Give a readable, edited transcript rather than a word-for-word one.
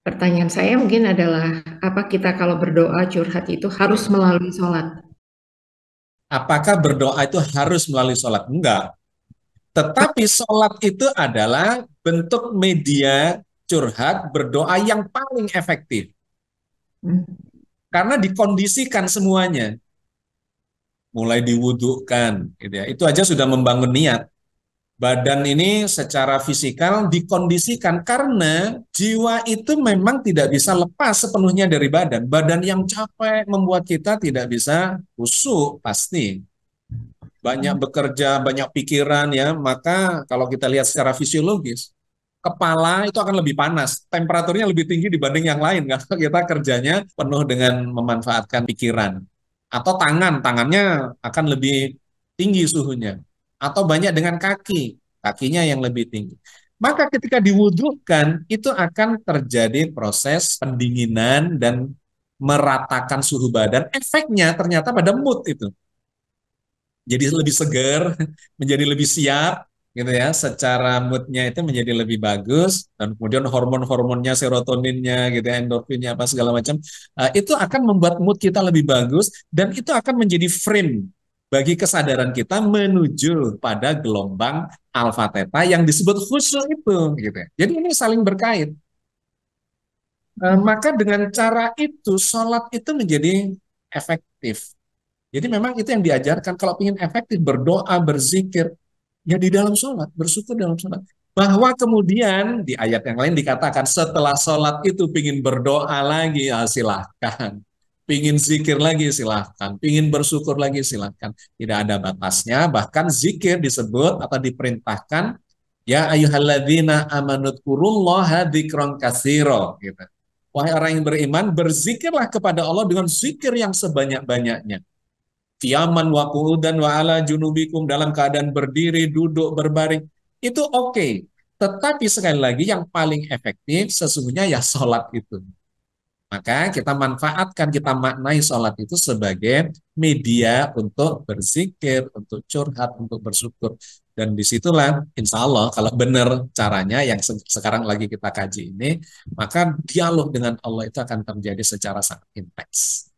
Pertanyaan saya mungkin adalah, apa kita kalau berdoa curhat itu harus melalui sholat? Apakah berdoa itu harus melalui sholat? Enggak. Tetapi sholat itu adalah bentuk media curhat berdoa yang paling efektif. Hmm. Karena dikondisikan semuanya. Mulai diwudhukan, gitu ya. Itu aja sudah membangun niat. Badan ini secara fisikal dikondisikan karena jiwa itu memang tidak bisa lepas sepenuhnya dari badan. Badan yang capek membuat kita tidak bisa khusyuk pasti. Banyak bekerja, banyak pikiran ya, maka kalau kita lihat secara fisiologis, kepala itu akan lebih panas, temperaturnya lebih tinggi dibanding yang lain kalau kita kerjanya penuh dengan memanfaatkan pikiran. Atau tangannya akan lebih tinggi suhunya. Atau banyak dengan kaki, kakinya yang lebih tinggi. Maka ketika diwudhukan, itu akan terjadi proses pendinginan dan meratakan suhu badan. Efeknya ternyata pada mood itu jadi lebih segar, menjadi lebih siap, gitu ya. Secara moodnya itu menjadi lebih bagus, dan kemudian hormon-hormonnya, serotoninnya, gitu ya, endorfinnya apa segala macam, itu akan membuat mood kita lebih bagus, dan itu akan menjadi frame bagi kesadaran kita menuju pada gelombang alfa theta yang disebut khusyuk itu, gitu ya. Jadi ini saling berkait. Maka dengan cara itu, sholat itu menjadi efektif. Jadi memang itu yang diajarkan kalau ingin efektif berdoa, berzikir, ya di dalam sholat, bersyukur dalam sholat. Bahwa kemudian di ayat yang lain dikatakan setelah sholat itu pingin berdoa lagi, ya silahkan. Pingin zikir lagi silahkan, pingin bersyukur lagi silahkan. Tidak ada batasnya, bahkan zikir disebut atau diperintahkan, ya ayyuhalladzina amanudkurullaha dzikron katsiro, gitu. Wahai orang yang beriman, berzikirlah kepada Allah dengan zikir yang sebanyak-banyaknya. Qiyaman wa qu'udan wa ala junubikum, dalam keadaan berdiri, duduk, berbaring. Itu oke. Tetapi sekali lagi yang paling efektif sesungguhnya ya sholat itu. Maka kita manfaatkan, kita maknai sholat itu sebagai media untuk berzikir, untuk curhat, untuk bersyukur. Dan disitulah insya Allah kalau benar caranya yang sekarang lagi kita kaji ini, maka dialog dengan Allah itu akan terjadi secara sangat intens.